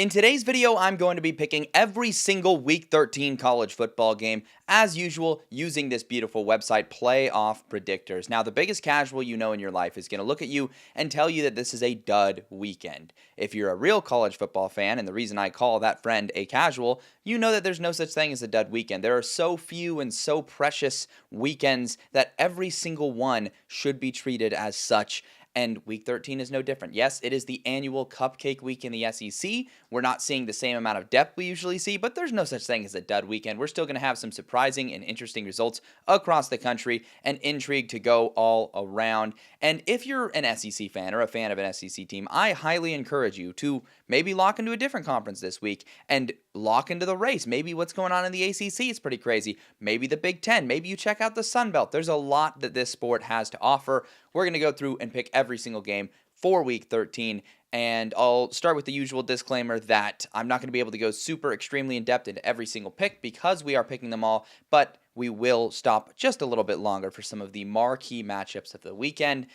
In today's video, I'm going to be picking every single Week 13 college football game, as usual, using this beautiful website, Playoff Predictors. Now, the biggest casual you know in your life is going to look at you and tell you that this is a dud weekend. If you're a real college football fan, and the reason I call that friend a casual, you know that there's no such thing as a dud weekend. There are so few and so precious weekends that every single one should be treated as such. And Week 13 is no different. Yes, it is the annual cupcake week in the SEC. We're not seeing the same amount of depth we usually see, but there's no such thing as a dud weekend. We're still going to have some surprising and interesting results across the country and intrigue to go all around. And if you're an SEC fan or a fan of an SEC team, I highly encourage you to maybe lock into a different conference this week and lock into the race. Maybe what's going on in the ACC is pretty crazy. Maybe the Big Ten. Maybe you check out the Sun Belt. There's a lot that this sport has to offer. We're going to go through and pick every single game for Week 13. And I'll start with the usual disclaimer that I'm not going to be able to go super extremely in depth into every single pick because we are picking them all, but we will stop just a little bit longer for some of the marquee matchups of the weekend.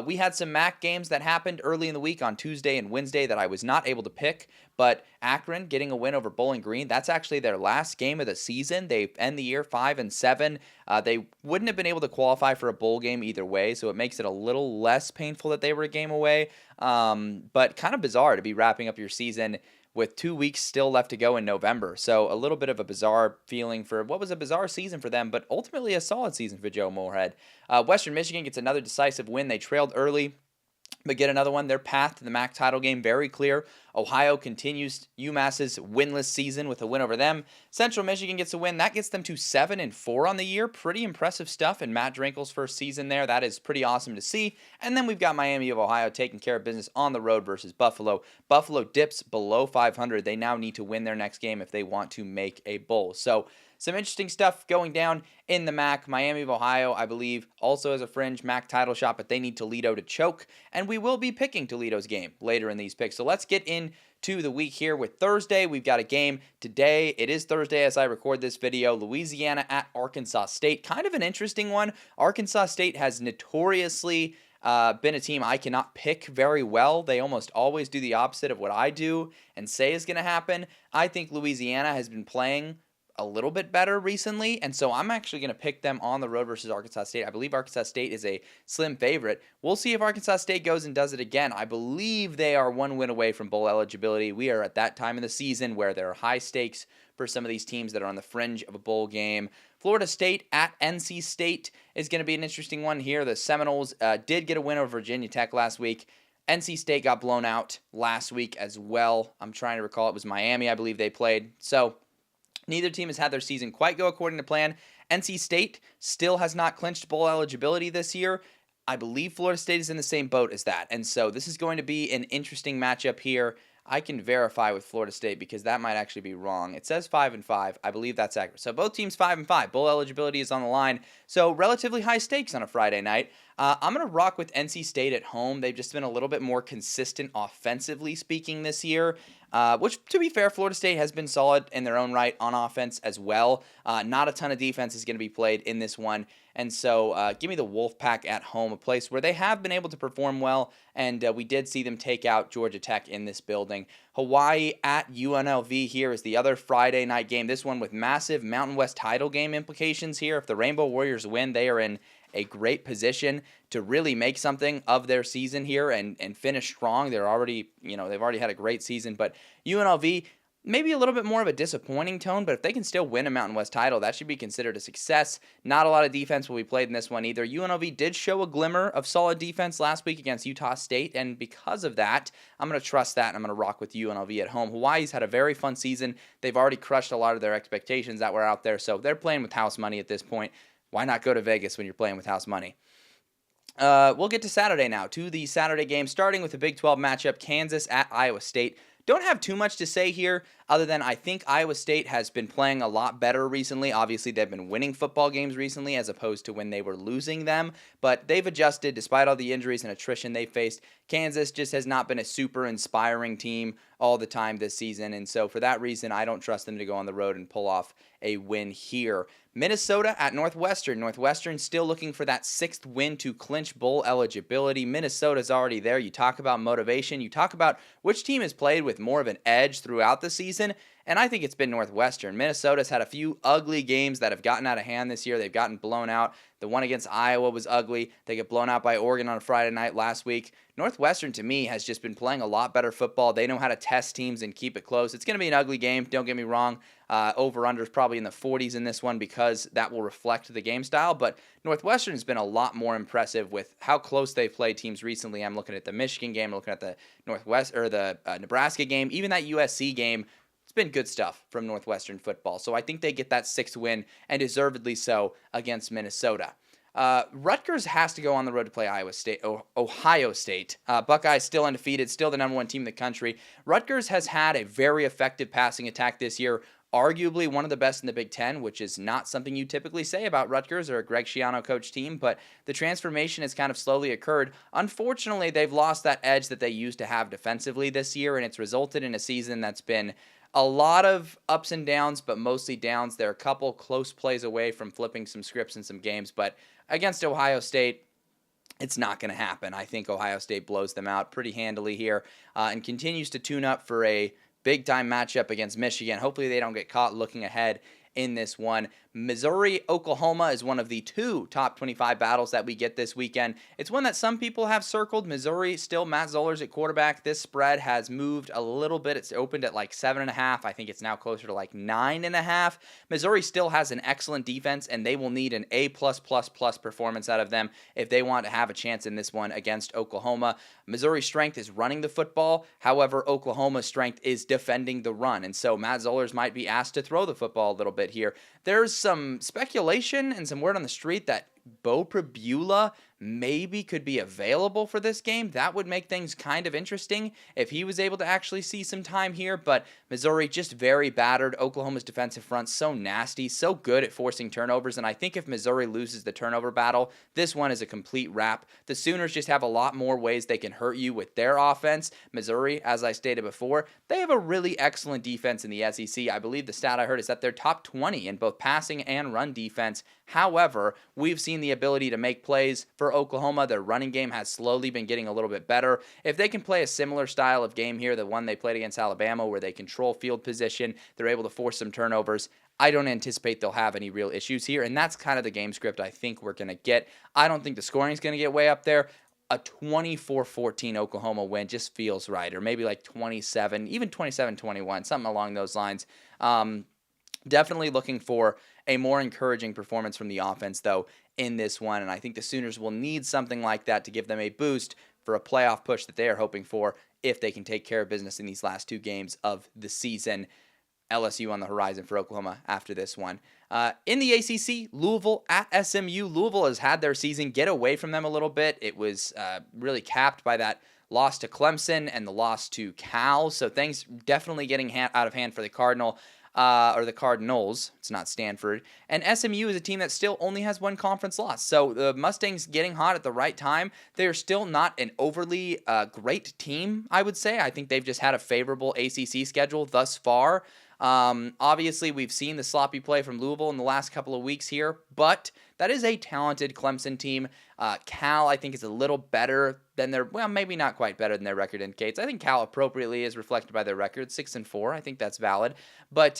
We had some MAC games that happened early in the week on Tuesday and Wednesday that I was not able to pick, but Akron getting a win over Bowling Green, that's actually their last game of the season. They end the year 5-7. They wouldn't have been able to qualify for a bowl game either way, so it makes it a little less painful that they were a game away, but kind of bizarre to be wrapping up your season with 2 weeks still left to go in November. So a little bit of a bizarre feeling for what was a bizarre season for them, but ultimately a solid season for Joe Moorhead. Western Michigan gets another decisive win. They trailed early, but get another one. Their path to the MAC title game very clear. Ohio continues UMass's winless season with a win over them. Central Michigan gets a win. That gets them to 7-4 on the year. Pretty impressive stuff in Matt Drinkel's first season there. That is pretty awesome to see. And then we've got Miami of Ohio taking care of business on the road versus Buffalo. Buffalo dips below 500. They now need to win their next game if they want to make a bowl. So some interesting stuff going down in the MAC. Miami of Ohio, I believe, also has a fringe MAC title shot, but they need Toledo to choke. And we will be picking Toledo's game later in these picks. So let's get into the week here with Thursday. We've got a game today. It is Thursday as I record this video. Louisiana at Arkansas State. Kind of an interesting one. Arkansas State has notoriously been a team I cannot pick very well. They almost always do the opposite of what I do and say is going to happen. I think Louisiana has been playing a little bit better recently, and so I'm actually going to pick them on the road versus Arkansas State. I believe Arkansas State is a slim favorite. We'll see if Arkansas State goes and does it again. I believe they are one win away from bowl eligibility. We are at that time of the season where there are high stakes for some of these teams that are on the fringe of a bowl game. Florida State at NC State is going to be an interesting one here. The Seminoles did get a win over Virginia Tech last week. NC State got blown out last week as well. I'm trying to recall. It was Miami, I believe they played. So neither team has had their season quite go according to plan. NC State still has not clinched bowl eligibility this year. I believe Florida State is in the same boat as that. And so this is going to be an interesting matchup here. I can verify with Florida State because that might actually be wrong. It says 5-5. I believe that's accurate. So both teams 5-5. Bowl eligibility is on the line. So relatively high stakes on a Friday night. I'm going to rock with NC State at home. They've just been a little bit more consistent offensively speaking this year. Which, to be fair, Florida State has been solid in their own right on offense as well. Not a ton of defense is going to be played in this one. And so give me the Wolfpack at home, a place where they have been able to perform well, and we did see them take out Georgia Tech in this building. Hawaii at UNLV here is the other Friday night game. This one with massive Mountain West title game implications here. If the Rainbow Warriors win, they are in a great position to really make something of their season here and finish strong. They've already had a great season, but UNLV, maybe a little bit more of a disappointing tone, but if they can still win a Mountain West title, that should be considered a success. Not a lot of defense will be played in this one either. UNLV did show a glimmer of solid defense last week against Utah State, and because of that, I'm going to trust that, and I'm going to rock with UNLV at home. Hawaii's had a very fun season. They've already crushed a lot of their expectations that were out there, so they're playing with house money at this point. Why not go to Vegas when you're playing with house money? We'll get to Saturday now, to the Saturday game, starting with the Big 12 matchup, Kansas at Iowa State. Don't have too much to say here other than I think Iowa State has been playing a lot better recently. Obviously, they've been winning football games recently as opposed to when they were losing them, but they've adjusted despite all the injuries and attrition they faced. Kansas just has not been a super inspiring team all the time this season, and so for that reason, I don't trust them to go on the road and pull off a win here. Minnesota at Northwestern. Northwestern still looking for that 6th win to clinch bowl eligibility. Minnesota's already there. You talk about motivation. You talk about which team has played with more of an edge throughout the season, and I think it's been Northwestern. Minnesota's had a few ugly games that have gotten out of hand this year. They've gotten blown out. The one against Iowa was ugly. They get blown out by Oregon on a Friday night last week. Northwestern, to me, has just been playing a lot better football. They know how to test teams and keep it close. It's going to be an ugly game. Don't get me wrong. Over-under is probably in the 40s in this one because that will reflect the game style. But Northwestern has been a lot more impressive with how close they've played teams recently. I'm looking at the Michigan game, I'm looking at the Nebraska game, even that USC game. It's been good stuff from Northwestern football. So I think they get that 6th win, and deservedly so, against Minnesota. Rutgers has to go on the road to play Ohio State. Buckeyes still undefeated, still the number 1 team in the country. Rutgers has had a very effective passing attack this year, arguably one of the best in the Big Ten, which is not something you typically say about Rutgers or a Greg Schiano coach team, but the transformation has kind of slowly occurred. Unfortunately, they've lost that edge that they used to have defensively this year, and it's resulted in a season that's been a lot of ups and downs, but mostly downs. They're a couple close plays away from flipping some scripts in some games, but against Ohio State, it's not going to happen. I think Ohio State blows them out pretty handily here and continues to tune up for a big-time matchup against Michigan. Hopefully they don't get caught looking ahead in this one. Missouri-Oklahoma is one of the 2 top 25 battles that we get this weekend. It's one that some people have circled. Missouri, still Matt Zollers at quarterback. This spread has moved a little bit. It's opened at like 7.5. I think it's now closer to like 9.5. Missouri still has an excellent defense, and they will need an A+++ performance out of them if they want to have a chance in this one against Oklahoma. Missouri's strength is running the football. However, Oklahoma's strength is defending the run, and so Matt Zollers might be asked to throw the football a little bit here. There's some speculation and some word on the street that Beau Pribula maybe could be available for this game. That would make things kind of interesting if he was able to actually see some time here, but Missouri just very battered. Oklahoma's defensive front so nasty, so good at forcing turnovers, and I think if Missouri loses the turnover battle, this one is a complete wrap. The Sooners just have a lot more ways they can hurt you with their offense. Missouri, as I stated before, they have a really excellent defense in the SEC. I believe the stat I heard is that they're top 20 in both passing and run defense. However, we've seen the ability to make plays for Oklahoma. Their running game has slowly been getting a little bit better. If they can play a similar style of game here, the one they played against Alabama, where they control field position, they're able to force some turnovers, I don't anticipate they'll have any real issues here, and that's kind of the game script I think we're going to get. I don't think the scoring is going to get way up there. A 24-14 Oklahoma win just feels right, or maybe like 27, even 27-21, something along those lines. Definitely looking for a more encouraging performance from the offense, though, in this one, and I think the Sooners will need something like that to give them a boost for a playoff push that they are hoping for if they can take care of business in these last 2 games of the season. LSU on the horizon for Oklahoma after this one. In the ACC, Louisville at SMU. Louisville has had their season get away from them a little bit. It was really capped by that loss to Clemson and the loss to Cal, so things definitely getting out of hand for the Cardinals. It's not Stanford. And SMU is a team that still only has 1 conference loss. So the Mustangs getting hot at the right time. They're still not an overly great team, I would say. I think they've just had a favorable ACC schedule thus far. Obviously, we've seen the sloppy play from Louisville in the last couple of weeks here, but that is a talented Clemson team. Cal, I think, is a little better than maybe not quite better than their record indicates. I think Cal appropriately is reflected by their record, 6-4. I think that's valid. But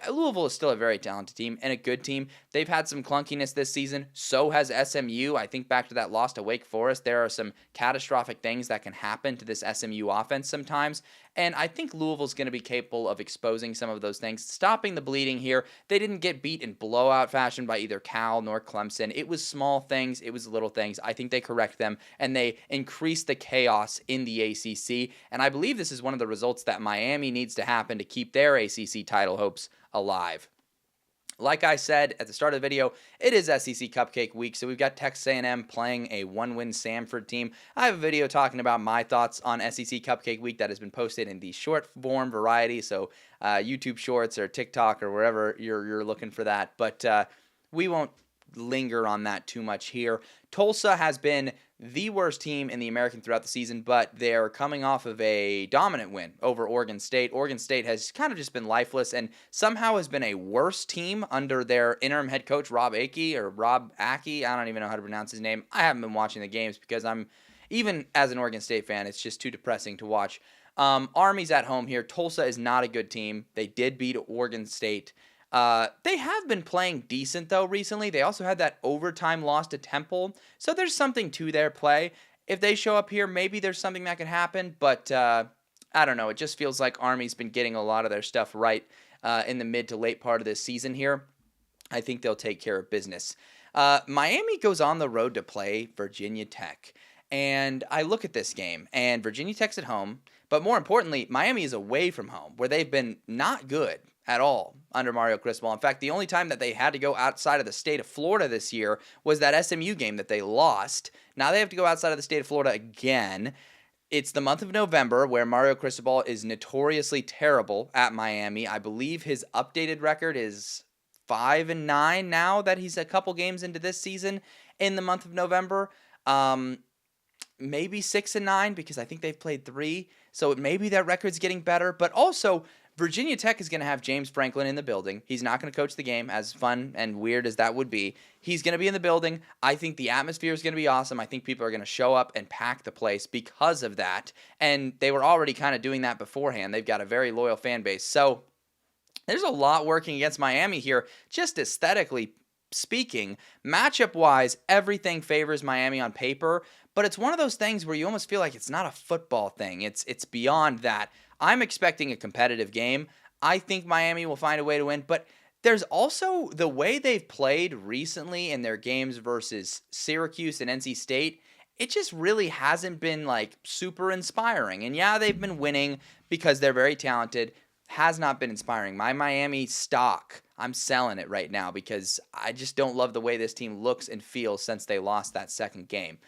Louisville is still a very talented team and a good team. They've had some clunkiness this season. So has SMU. I think back to that loss to Wake Forest, there are some catastrophic things that can happen to this SMU offense sometimes. And I think Louisville's going to be capable of exposing some of those things, stopping the bleeding here. They didn't get beat in blowout fashion by either Cal nor Clemson. It was small things. It was little things. I think they correct them, and they increase the chaos in the ACC. And I believe this is one of the results that Miami needs to happen to keep their ACC title hopes alive. Like I said at the start of the video, it is SEC Cupcake Week, so we've got Texas A&M playing a 1-win Samford team. I have a video talking about my thoughts on SEC Cupcake Week that has been posted in the short form variety, so YouTube Shorts or TikTok or wherever you're looking for that. But we won't linger on that too much here. Tulsa has been the worst team in the American throughout the season, but they're coming off of a dominant win over Oregon State. Oregon State has kind of just been lifeless and somehow has been a worse team under their interim head coach, Rob Aki, or Rob Aki. I don't even know how to pronounce his name. I haven't been watching the games because even as an Oregon State fan, it's just too depressing to watch. Army's at home here. Tulsa is not a good team. They did beat Oregon State. They have been playing decent, though, recently. They also had that overtime loss to Temple. So there's something to their play. If they show up here, maybe there's something that could happen. But I don't know. It just feels like Army's been getting a lot of their stuff right in the mid to late part of this season here. I think they'll take care of business. Miami goes on the road to play Virginia Tech. And I look at this game, and Virginia Tech's at home. But more importantly, Miami is away from home, where they've been not good at all under Mario Cristobal. In fact, the only time that they had to go outside of the state of Florida this year was that SMU game that they lost. Now they have to go outside of the state of Florida again. It's the month of November, where Mario Cristobal is notoriously terrible at Miami. I believe his updated record is 5-9 now that he's a couple games into this season in the month of November. Maybe 6-9 because I think they've played 3. So maybe that record's getting better. But also, Virginia Tech is going to have James Franklin in the building. He's not going to coach the game, as fun and weird as that would be. He's going to be in the building. I think the atmosphere is going to be awesome. I think people are going to show up and pack the place because of that. And they were already kind of doing that beforehand. They've got a very loyal fan base. So there's a lot working against Miami here, just aesthetically speaking. Matchup-wise, everything favors Miami on paper. But it's one of those things where you almost feel like it's not a football thing. It's beyond that. I'm expecting a competitive game. I think Miami will find a way to win. But there's also the way they've played recently in their games versus Syracuse and NC State. It just really hasn't been like super inspiring. And yeah, they've been winning because they're very talented. Has not been inspiring. My Miami stock, I'm selling it right now because I just don't love the way this team looks and feels since they lost that second game.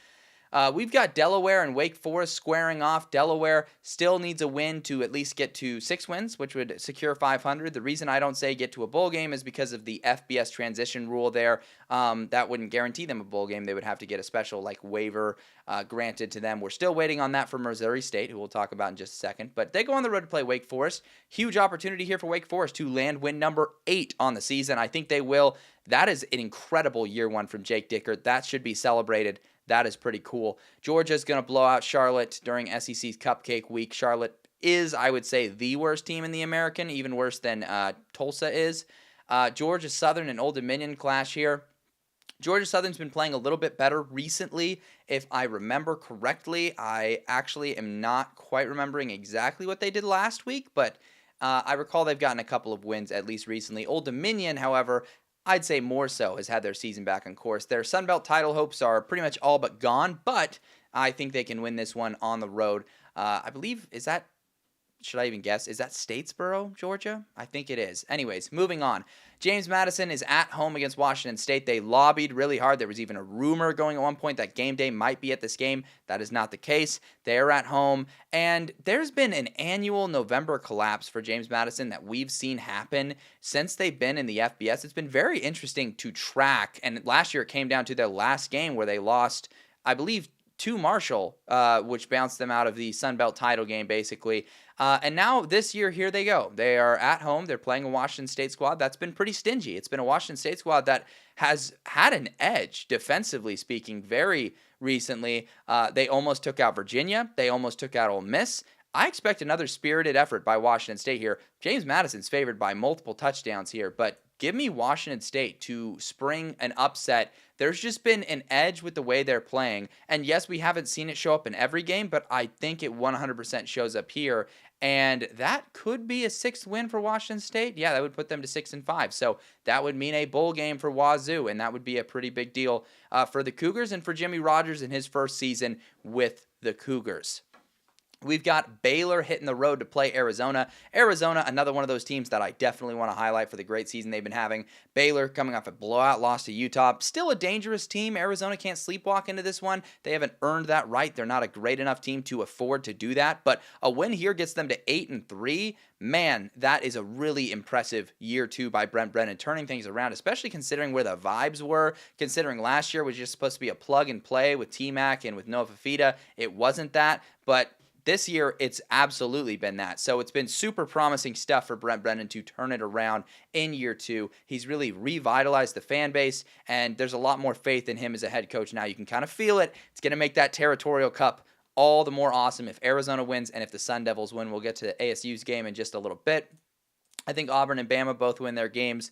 We've got Delaware and Wake Forest squaring off. Delaware still needs a win to at least get to 6 wins, which would secure 500. The reason I don't say get to a bowl game is because of the FBS transition rule there. That wouldn't guarantee them a bowl game. They would have to get a special waiver granted to them. We're still waiting on that from Missouri State, who we'll talk about in just a second. But they go on the road to play Wake Forest. Huge opportunity here for Wake Forest to land win number 8 on the season. I think they will. That is an incredible year one from Jake Dickert. That should be celebrated. That is pretty cool. Georgia's going to blow out Charlotte during SEC's Cupcake Week. Charlotte is, I would say, the worst team in the American, even worse than Tulsa is. Georgia Southern and Old Dominion clash here. Georgia Southern's been playing a little bit better recently. If I remember correctly, I actually am not quite remembering exactly what they did last week, but I recall they've gotten a couple of wins at least recently. Old Dominion, however, I'd say more so, has had their season back on course. Their Sun Belt title hopes are pretty much all but gone, but I think they can win this one on the road. I believe, should I even guess? Is that Statesboro, Georgia? I think it is. Anyways, moving on. James Madison is at home against Washington State. They lobbied really hard. There was even a rumor going at one point that game day might be at this game. That is not the case. They're at home. And there's been an annual November collapse for James Madison that we've seen happen since they've been in the FBS. It's been very interesting to track. And last year it came down to their last game where they lost, I believe, to Marshall, which bounced them out of the Sun Belt title game, basically. And now this year, here they go. They are at home. They're playing a Washington State squad that's been pretty stingy. It's been a Washington State squad that has had an edge, defensively speaking, very recently. They almost took out Virginia. They almost took out Ole Miss. I expect another spirited effort by Washington State here. James Madison's favored by multiple touchdowns here, but give me Washington State to spring an upset. There's just been an edge with the way they're playing. And yes, we haven't seen it show up in every game, but I think it 100% shows up here. And that could be a 6th win for Washington State. Yeah, that would put them to 6-5. So that would mean a bowl game for Wazoo, and that would be a pretty big deal for the Cougars and for Jimmy Rogers in his first season with the Cougars. We've got Baylor hitting the road to play Arizona. Arizona, another one of those teams that I definitely want to highlight for the great season they've been having. Baylor coming off a blowout loss to Utah. Still a dangerous team. Arizona can't sleepwalk into this one. They haven't earned that right. They're not a great enough team to afford to do that. But a win here gets them to 8-3. Man, that is a really impressive year two by Brent Brennan, turning things around, especially considering where the vibes were, considering last year was just supposed to be a plug and play with T-Mac and with Noah Fafita. It wasn't that, but this year, it's absolutely been that. So it's been super promising stuff for Brent Brennan to turn it around in year two. He's really revitalized the fan base, and there's a lot more faith in him as a head coach now. You can kind of feel it. It's going to make that Territorial Cup all the more awesome if Arizona wins and if the Sun Devils win. We'll get to ASU's game in just a little bit. I think Auburn and Bama both win their games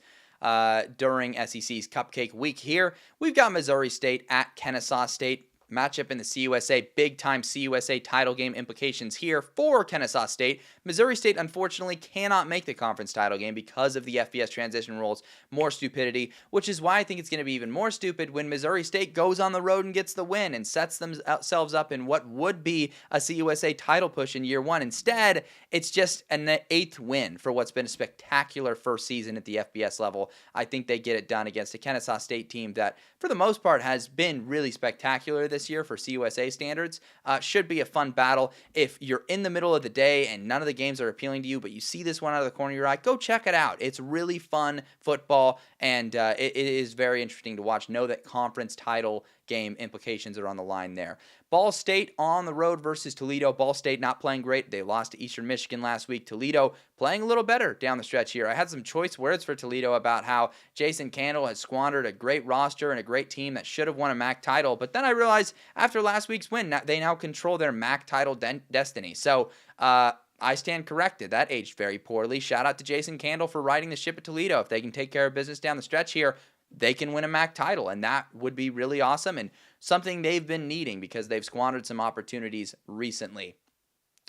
during SEC's Cupcake Week here. We've got Missouri State at Kennesaw State. Matchup in the CUSA, big-time CUSA title game implications here for Kennesaw State. Missouri State, unfortunately, cannot make the conference title game because of the FBS transition rules. More stupidity, which is why I think it's going to be even more stupid when Missouri State goes on the road and gets the win and sets themselves up in what would be a CUSA title push in year one. Instead, it's just an 8th win for what's been a spectacular first season at the FBS level. I think they get it done against a Kennesaw State team that, for the most part, has been really spectacular this year for CUSA standards. Should be a fun battle. If you're in the middle of the day and none of the games are appealing to you, but you see this one out of the corner of your eye, go check it out. It's really fun football, and it is very interesting to watch. Know that conference title game implications are on the line there. Ball State on the road versus Toledo. Ball State not playing great. They lost to Eastern Michigan last week. Toledo playing a little better down the stretch here. I had some choice words for Toledo about how Jason Candle has squandered a great roster and a great team that should have won a MAC title. But then I realized after last week's win, they now control their MAC title destiny. So, I stand corrected. That aged very poorly. Shout out to Jason Candle for riding the ship at Toledo. If they can take care of business down the stretch here, they can win a MAC title, and that would be really awesome and something they've been needing because they've squandered some opportunities recently.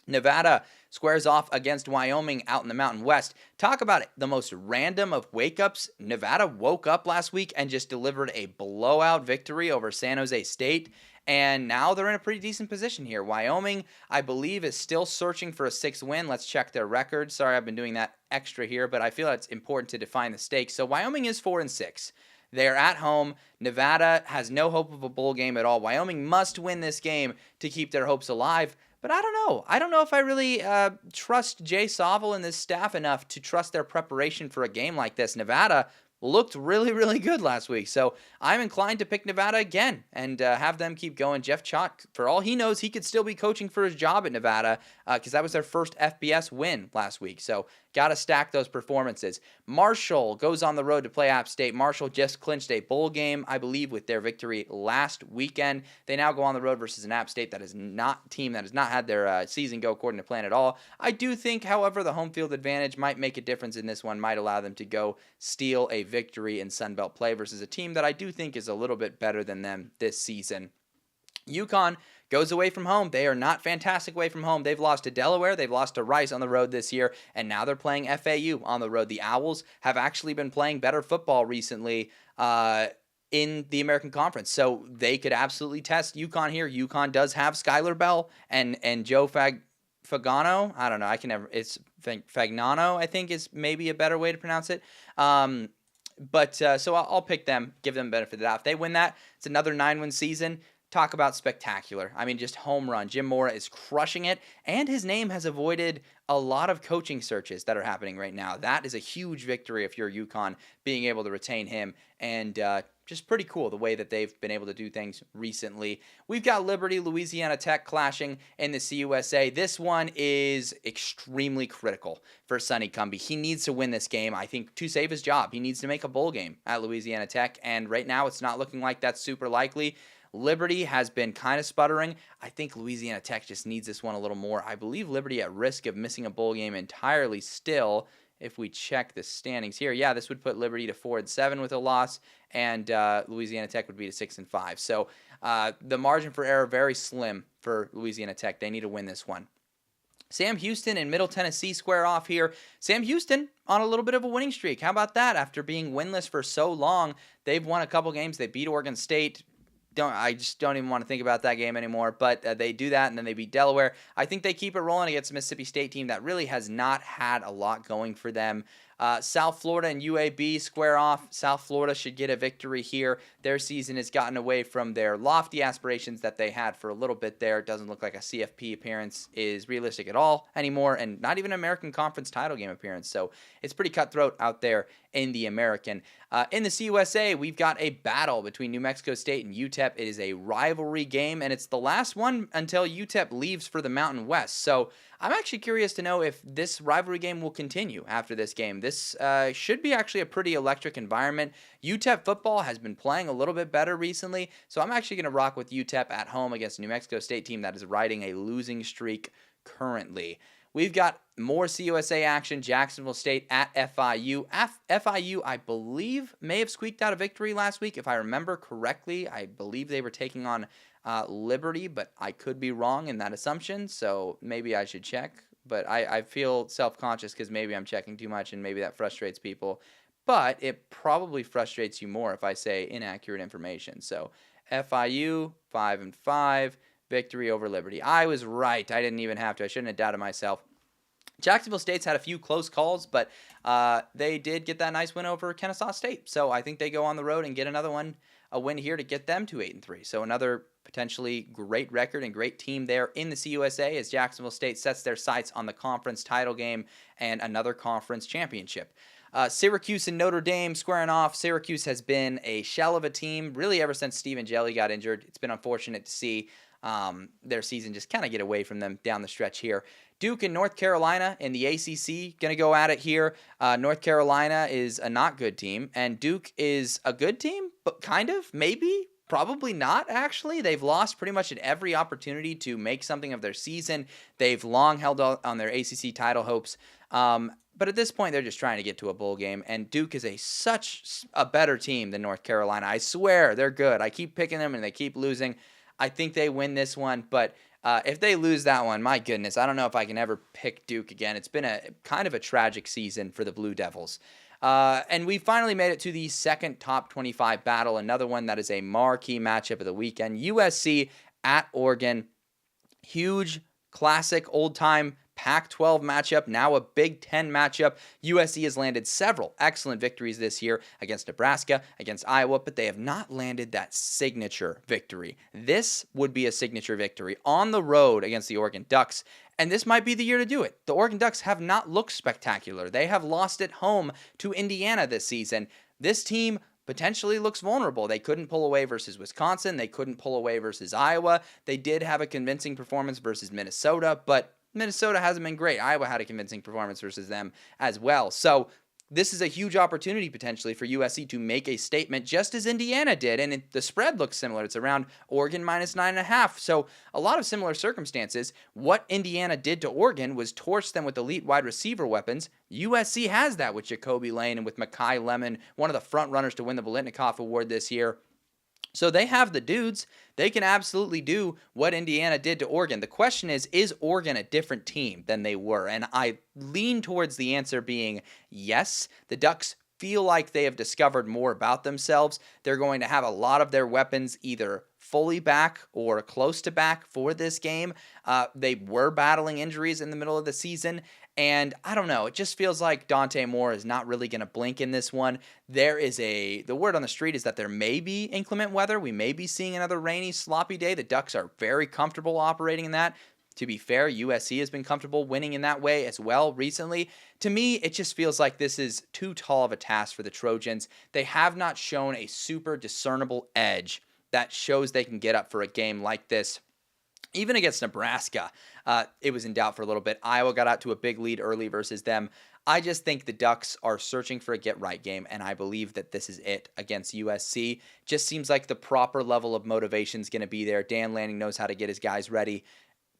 Nevada squares off against Wyoming out in the Mountain West. Talk about the most random of wake-ups. Nevada woke up last week and just delivered a blowout victory over San Jose State, and now they're in a pretty decent position here. Wyoming, I believe, is still searching for a 6th win. Let's check their record. Sorry, I've been doing that extra here, but I feel it's important to define the stakes. So Wyoming is 4-6. They're at home. Nevada has no hope of a bowl game at all. Wyoming must win this game to keep their hopes alive. But I don't know. I don't know if I really trust Jay Sawvel and this staff enough to trust their preparation for a game like this. Nevada looked really, really good last week. So I'm inclined to pick Nevada again and have them keep going. Jeff Chalk, for all he knows, he could still be coaching for his job at Nevada because that was their first FBS win last week. So got to stack those performances. Marshall goes on the road to play App State. Marshall just clinched a bowl game, I believe, with their victory last weekend. They now go on the road versus an App State that is not team that has not had their season go according to plan at all. I do think, however, the home field advantage might make a difference in this one, might allow them to go steal a victory in Sun Belt play versus a team that I do think is a little bit better than them this season. UConn goes away from home. They are not fantastic away from home. They've lost to Delaware. They've lost to Rice on the road this year, and now they're playing FAU on the road. The Owls have actually been playing better football recently in the American Conference, so they could absolutely test UConn here. UConn does have Skylar Bell and Joe Fagano. I don't know. It's Fagnano, I think, is maybe a better way to pronounce it. So I'll pick them, give them benefit of the doubt. If they win that, it's another 9-win season. Talk about spectacular. I mean, just home run. Jim Mora is crushing it, and his name has avoided a lot of coaching searches that are happening right now. That is a huge victory if you're UConn, being able to retain him, and just pretty cool the way that they've been able to do things recently. We've got Liberty, Louisiana Tech clashing in the CUSA. This one is extremely critical for Sonny Cumbie. He needs to win this game, I think, to save his job. He needs to make a bowl game at Louisiana Tech, and right now it's not looking like that's super likely. Liberty has been kind of sputtering. I think Louisiana Tech just needs this one a little more. I believe Liberty at risk of missing a bowl game entirely still. If we check the standings here, yeah, this would put Liberty to 4-7 with a loss, and Louisiana Tech would be to 6-5. So the margin for error very slim for Louisiana Tech. They need to win this one. Sam Houston and Middle Tennessee square off here. Sam Houston on a little bit of a winning streak. How about that? After being winless for so long, they've won a couple games. They beat Oregon State. I just don't even want to think about that game anymore. But they do that, and then they beat Delaware. I think they keep it rolling against a Mississippi State team that really has not had a lot going for them. South Florida and UAB square off. South Florida should get a victory here. Their season has gotten away from their lofty aspirations that they had for a little bit there. It doesn't look like a CFP appearance is realistic at all anymore, and not even an American Conference title game appearance. So it's pretty cutthroat out there in the American. In the CUSA, we've got a battle between New Mexico State and UTEP. It is a rivalry game, and it's the last one until UTEP leaves for the Mountain West. So I'm actually curious to know if this rivalry game will continue after this game. This should be actually a pretty electric environment. UTEP football has been playing a little bit better recently, so I'm actually going to rock with UTEP at home against a New Mexico State team that is riding a losing streak currently. We've got more CUSA action. Jacksonville State at FIU. FIU, I believe, may have squeaked out a victory last week. If I remember correctly, I believe they were taking on Liberty, but I could be wrong in that assumption, so maybe I should check. But I feel self-conscious because maybe I'm checking too much and maybe that frustrates people. But it probably frustrates you more if I say inaccurate information. So FIU, 5-5. Victory over Liberty. I was right. I didn't even have to. I shouldn't have doubted myself. Jacksonville State's had a few close calls, but they did get that nice win over Kennesaw State. So I think they go on the road and get another one, a win here to get them to 8-3. So another potentially great record and great team there in the CUSA as Jacksonville State sets their sights on the conference title game and another conference championship. Syracuse and Notre Dame squaring off. Syracuse has been a shell of a team really ever since Stephen Jelly got injured. It's been unfortunate to see their season just kind of get away from them down the stretch here. Duke and North Carolina in the ACC going to go at it here. North Carolina is a not good team, and Duke is a good team, but kind of, maybe, probably not, actually. They've lost pretty much at every opportunity to make something of their season. They've long held on their ACC title hopes. But at this point, they're just trying to get to a bowl game, and Duke is such a better team than North Carolina. I swear, they're good. I keep picking them, and they keep losing. I think they win this one, but if they lose that one, my goodness, I don't know if I can ever pick Duke again. It's been a kind of a tragic season for the Blue Devils. And we finally made it to the second top 25 battle, another one that is a marquee matchup of the weekend. USC at Oregon. Huge, classic, old-time Pac-12 matchup, now a Big Ten matchup. USC has landed several excellent victories this year against Nebraska, against Iowa, but they have not landed that signature victory. This would be a signature victory on the road against the Oregon Ducks, and this might be the year to do it. The Oregon Ducks have not looked spectacular. They have lost at home to Indiana this season. This team potentially looks vulnerable. They couldn't pull away versus Wisconsin. They couldn't pull away versus Iowa. They did have a convincing performance versus Minnesota, but Minnesota hasn't been great. Iowa had a convincing performance versus them as well. So this is a huge opportunity potentially for USC to make a statement just as Indiana did. And the spread looks similar. It's around Oregon minus 9.5. So a lot of similar circumstances. What Indiana did to Oregon was torch them with elite wide receiver weapons. USC has that with Jacoby Lane and with Makai Lemon, one of the front runners to win the Biletnikoff Award this year. So they have the dudes. They can absolutely do what Indiana did to Oregon. The question is Oregon a different team than they were? And I lean towards the answer being yes. The Ducks feel like they have discovered more about themselves. They're going to have a lot of their weapons either fully back or close to back for this game. They were battling injuries in the middle of the season. And I don't know, it just feels like Dante Moore is not really going to blink in this one. The word on the street is that there may be inclement weather. We may be seeing another rainy, sloppy day. The Ducks are very comfortable operating in that. To be fair, USC has been comfortable winning in that way as well recently. To me, it just feels like this is too tall of a task for the Trojans. They have not shown a super discernible edge that shows they can get up for a game like this. Even against Nebraska, it was in doubt for a little bit. Iowa got out to a big lead early versus them. I just think the Ducks are searching for a get-right game, and I believe that this is it against USC. Just seems like the proper level of motivation is going to be there. Dan Lanning knows how to get his guys ready.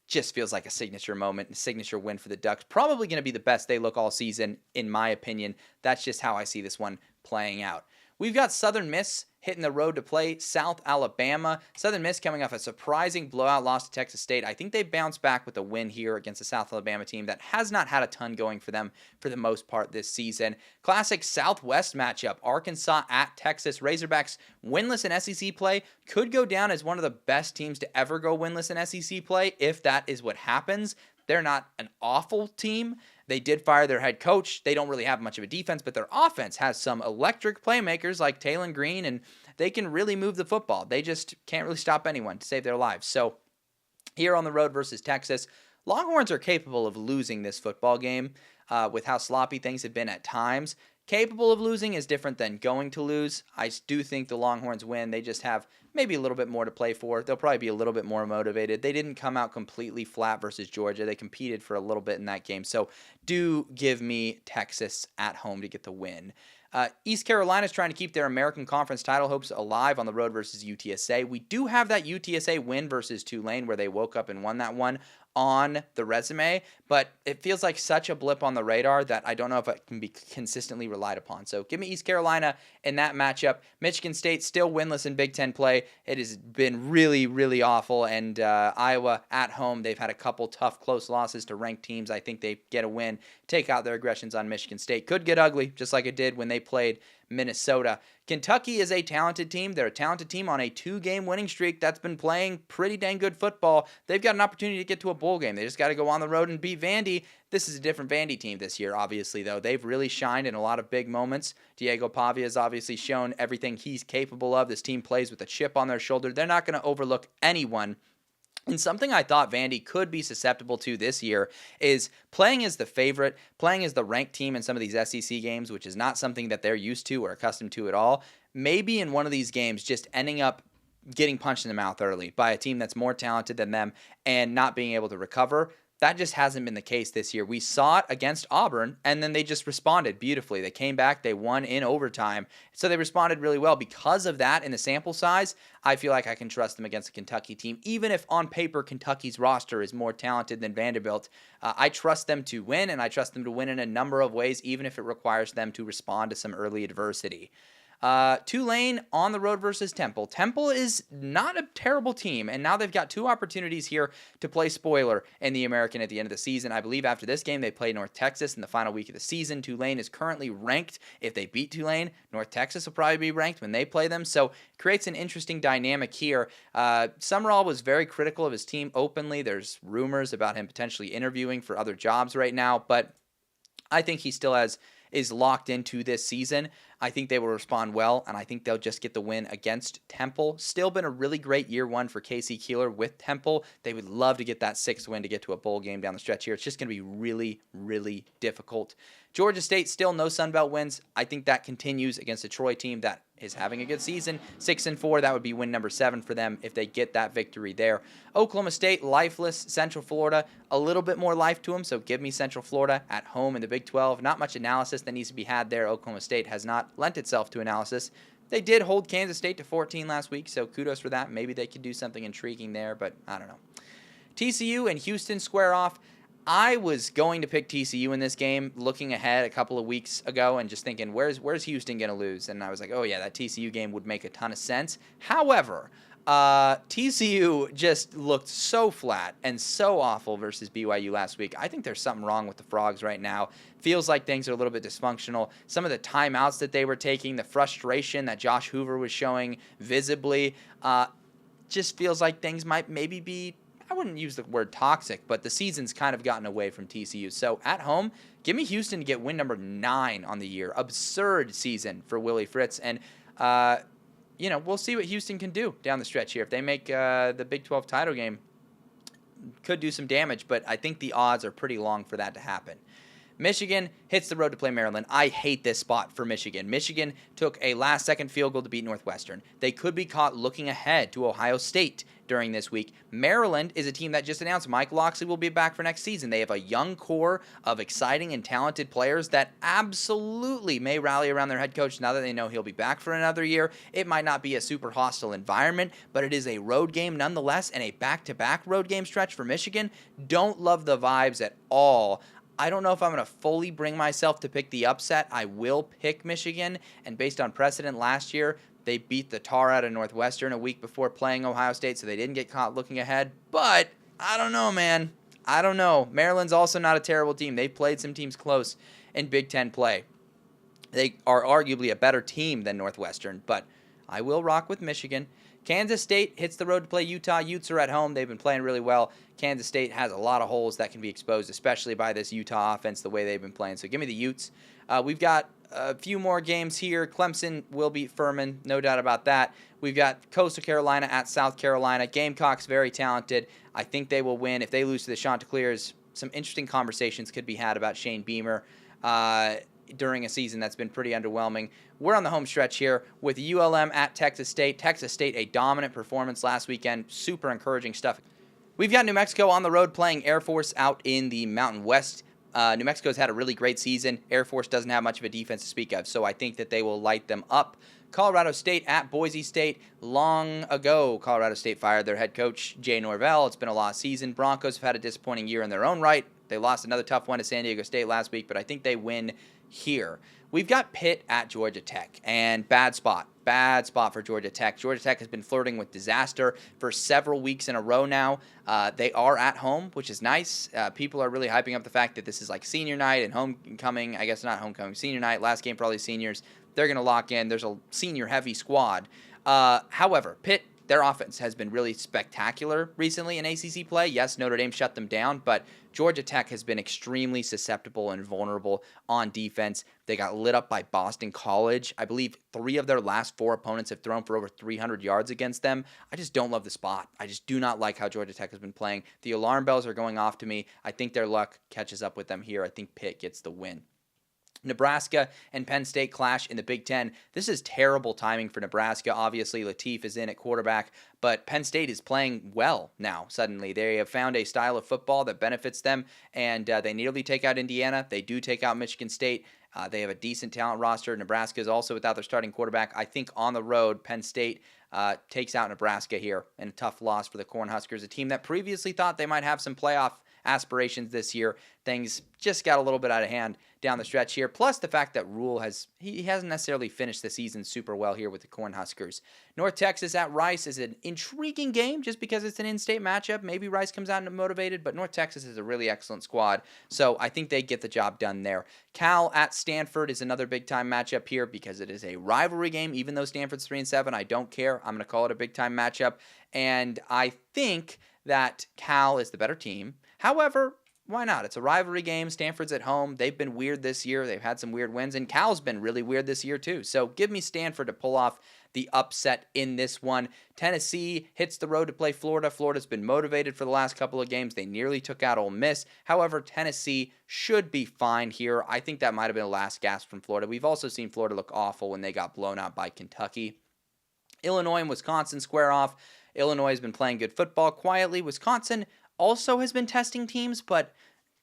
Just feels like a signature moment, a signature win for the Ducks. Probably going to be the best they look all season, in my opinion. That's just how I see this one playing out. We've got Southern Miss hitting the road to play South Alabama. Southern Miss coming off a surprising blowout loss to Texas State. I think they bounce back with a win here against the South Alabama team that has not had a ton going for them for the most part this season. Classic Southwest matchup, Arkansas at Texas. Razorbacks winless in SEC play, could go down as one of the best teams to ever go winless in SEC play if that is what happens. They're not an awful team. They did fire their head coach. They don't really have much of a defense, but their offense has some electric playmakers like Taylon Green, and they can really move the football. They just can't really stop anyone to save their lives. So here on the road versus Texas, Longhorns are capable of losing this football game with how sloppy things have been at times. Capable of losing is different than going to lose. I do think the Longhorns win. They just have maybe a little bit more to play for. They'll probably be a little bit more motivated. They didn't come out completely flat versus Georgia. They competed for a little bit in that game. So do give me Texas at home to get the win. East Carolina is trying to keep their American Conference title hopes alive on the road versus UTSA. We do have that UTSA win versus Tulane where they woke up and won that one on the resume, but it feels like such a blip on the radar that I don't know if it can be consistently relied upon. So give me East Carolina in that matchup. Michigan State still winless in Big Ten play. It has been really, really awful. And Iowa at home, they've had a couple tough, close losses to ranked teams. I think they get a win, take out their aggressions on Michigan State. Could get ugly, just like it did when they played Minnesota. Kentucky is a talented team. They're a talented team on a 2-game winning streak that's been playing pretty dang good football. They've got an opportunity to get to a bowl game. They just got to go on the road and beat Vandy. This is a different Vandy team this year, obviously, though. They've really shined in a lot of big moments. Diego Pavia has obviously shown everything he's capable of. This team plays with a chip on their shoulder. They're not going to overlook anyone. And something I thought Vandy could be susceptible to this year is playing as the favorite, playing as the ranked team in some of these SEC games, which is not something that they're used to or accustomed to at all. Maybe in one of these games just ending up getting punched in the mouth early by a team that's more talented than them and not being able to recover. That just hasn't been the case this year. We saw it against Auburn, and then they just responded beautifully. They came back, they won in overtime. So they responded really well. Because of that, in the sample size, I feel like I can trust them against a Kentucky team. Even if on paper Kentucky's roster is more talented than Vanderbilt, I trust them to win, and I trust them to win in a number of ways, even if it requires them to respond to some early adversity. Tulane on the road versus Temple. Temple is not a terrible team, and now they've got 2 opportunities here to play spoiler in the American at the end of the season. I believe after this game, they play North Texas in the final week of the season. Tulane is currently ranked. If they beat Tulane, North Texas will probably be ranked when they play them, so creates an interesting dynamic here. Summerall was very critical of his team openly. There's rumors about him potentially interviewing for other jobs right now, but I think he still is locked into this season. I think they will respond well, and I think they'll just get the win against Temple. Still been a really great year one for Casey Keeler with Temple. They would love to get that 6th win to get to a bowl game down the stretch here. It's just going to be really, really difficult. Georgia State, still no Sun Belt wins. I think that continues against a Troy team that is having a good season. 6-4, that would be win number 7 for them if they get that victory there. Oklahoma State, lifeless. Central Florida, a little bit more life to them, so give me Central Florida at home in the Big 12. Not much analysis that needs to be had there. Oklahoma State has not lent itself to analysis. They did hold Kansas State to 14 last week, so kudos for that. Maybe they could do something intriguing there, but I don't know. TCU and Houston square off. I was going to pick TCU in this game, looking ahead a couple of weeks ago and just thinking, where's Houston going to lose? And I was like, oh yeah, that TCU game would make a ton of sense. However, TCU just looked so flat and so awful versus BYU last week. I think there's something wrong with the Frogs right now. Feels like things are a little bit dysfunctional. Some of the timeouts that they were taking, the frustration that Josh Hoover was showing visibly, just feels like things might maybe be, I wouldn't use the word toxic, but the season's kind of gotten away from TCU. So at home, give me Houston to get win number 9 on the year. Absurd season for Willie Fritz. And, we'll see what Houston can do down the stretch here. If they make the Big 12 title game, could do some damage, but I think the odds are pretty long for that to happen. Michigan hits the road to play Maryland. I hate this spot for Michigan. Michigan took a last-second field goal to beat Northwestern. They could be caught looking ahead to Ohio State during this week. Maryland is a team that just announced Mike Locksley will be back for next season. They have a young core of exciting and talented players that absolutely may rally around their head coach now that they know he'll be back for another year. It might not be a super hostile environment, but it is a road game nonetheless, and a back-to-back road game stretch for Michigan. Don't love the vibes at all. I don't know if I'm going to fully bring myself to pick the upset. I will pick Michigan, and based on precedent last year, they beat the tar out of Northwestern a week before playing Ohio State, so they didn't get caught looking ahead. But I don't know, man. I don't know. Maryland's also not a terrible team. They've played some teams close in Big Ten play. They are arguably a better team than Northwestern, but I will rock with Michigan. Kansas State hits the road to play Utah. Utes are at home. They've been playing really well. Kansas State has a lot of holes that can be exposed, especially by this Utah offense, the way they've been playing. So give me the Utes. We've got a few more games here. Clemson will beat Furman, no doubt about that. We've got Coastal Carolina at South Carolina. Gamecocks, very talented. I think they will win. If they lose to the Chanticleers, some interesting conversations could be had about Shane Beamer during a season that's been pretty underwhelming. We're on the home stretch here with ULM at Texas State. Texas State, a dominant performance last weekend. Super encouraging stuff. We've got New Mexico on the road playing Air Force out in the Mountain West. New Mexico's had a really great season. Air Force doesn't have much of a defense to speak of, so I think that they will light them up. Colorado State at Boise State. Long ago, Colorado State fired their head coach, Jay Norvell. It's been a lost season. Broncos have had a disappointing year in their own right. They lost another tough one to San Diego State last week, but I think they win here. We've got Pitt at Georgia Tech, and bad spot for Georgia Tech. Georgia Tech has been flirting with disaster for several weeks in a row now. They are at home, which is nice. People are really hyping up the fact that this is like senior night and homecoming. I guess not homecoming, senior night, last game for all these seniors. They're going to lock in. There's a senior-heavy squad. However, Pitt, their offense has been really spectacular recently in ACC play. Yes, Notre Dame shut them down, but Georgia Tech has been extremely susceptible and vulnerable on defense. They got lit up by Boston College. I believe 3 of their last 4 opponents have thrown for over 300 yards against them. I just don't love the spot. I just do not like how Georgia Tech has been playing. The alarm bells are going off to me. I think their luck catches up with them here. I think Pitt gets the win. Nebraska and Penn State clash in the Big Ten. This is terrible timing for Nebraska. Obviously, Latif is in at quarterback, but Penn State is playing well now, suddenly. They have found a style of football that benefits them, and they nearly take out Indiana. They do take out Michigan State. They have a decent talent roster. Nebraska is also without their starting quarterback. I think on the road, Penn State takes out Nebraska here in a tough loss for the Cornhuskers, a team that previously thought they might have some playoff aspirations this year. Things just got a little bit out of hand down the stretch here. Plus the fact that Rule hasn't necessarily finished the season super well here with the Cornhuskers. North Texas at Rice is an intriguing game just because it's an in-state matchup. Maybe Rice comes out motivated, but North Texas is a really excellent squad, so I think they get the job done there. Cal at Stanford is another big-time matchup here because it is a rivalry game. Even though Stanford's 3-7, I don't care. I'm going to call it a big-time matchup, and I think that Cal is the better team. However, why not? It's a rivalry game. Stanford's at home. They've been weird this year. They've had some weird wins, and Cal's been really weird this year too. So give me Stanford to pull off the upset in this one. Tennessee hits the road to play Florida. Florida's been motivated for the last couple of games. They nearly took out Ole Miss. However, Tennessee should be fine here. I think that might have been a last gasp from Florida. We've also seen Florida look awful when they got blown out by Kentucky. Illinois and Wisconsin square off. Illinois has been playing good football quietly. Wisconsin also has been testing teams, but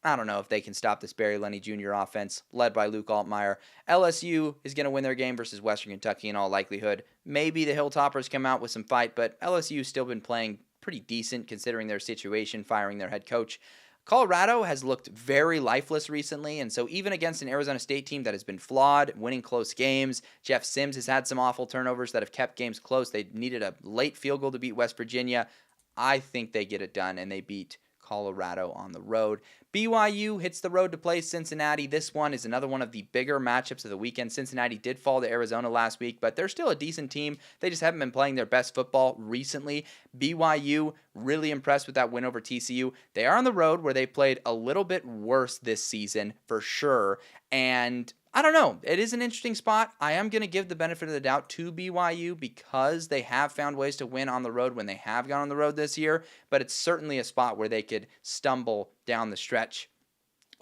I don't know if they can stop this Barry Lenny Jr. offense led by Luke Altmaier. LSU is going to win their game versus Western Kentucky in all likelihood. Maybe the Hilltoppers come out with some fight, but LSU's still been playing pretty decent considering their situation, firing their head coach. Colorado has looked very lifeless recently, and so even against an Arizona State team that has been flawed, winning close games, Jeff Sims has had some awful turnovers that have kept games close. They needed a late field goal to beat West Virginia. I think they get it done, and they beat Colorado on the road. BYU hits the road to play Cincinnati. This one is another one of the bigger matchups of the weekend. Cincinnati did fall to Arizona last week, but they're still a decent team. They just haven't been playing their best football recently. BYU, really impressed with that win over TCU. They are on the road where they played a little bit worse this season, for sure, and I don't know. It is an interesting spot. I am going to give the benefit of the doubt to BYU because they have found ways to win on the road when they have gone on the road this year, but it's certainly a spot where they could stumble down the stretch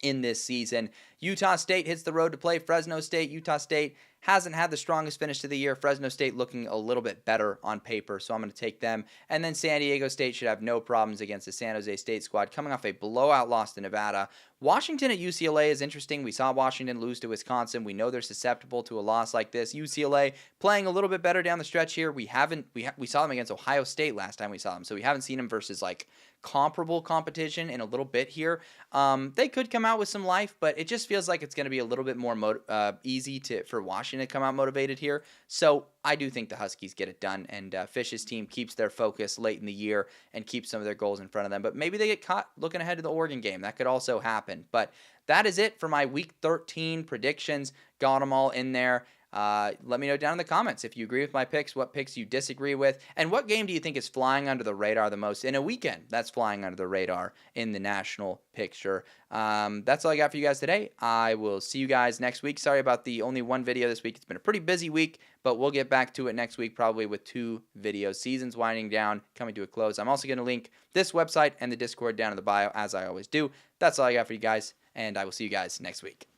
in this season. Utah State hits the road to play Fresno State. Utah State hasn't had the strongest finish to the year. Fresno State looking a little bit better on paper, so I'm going to take them. And then San Diego State should have no problems against the San Jose State squad coming off a blowout loss to Nevada. Washington at UCLA is interesting. We saw Washington lose to Wisconsin. We know they're susceptible to a loss like this. UCLA playing a little bit better down the stretch here. We saw them against Ohio State last time we saw them, so we haven't seen them versus like comparable competition in a little bit here. They could come out with some life, but it just feels like it's going to be a little bit more easy for Washington to come out motivated here. So I do think the Huskies get it done, and Fish's team keeps their focus late in the year and keeps some of their goals in front of them. But maybe they get caught looking ahead to the Oregon game. That could also happen. But that is it for my Week 13 predictions. Got them all in there. Let me know down in the comments if you agree with my picks, what picks you disagree with, and what game do you think is flying under the radar the most in a weekend that's flying under the radar in the national picture. That's all I got for you guys today. I will see you guys next week. Sorry about the only one video this week. It's been a pretty busy week, but we'll get back to it next week probably with 2 videos. Season's winding down, coming to a close. I'm also going to link this website and the Discord down in the bio as I always do. That's all I got for you guys, and I will see you guys next week.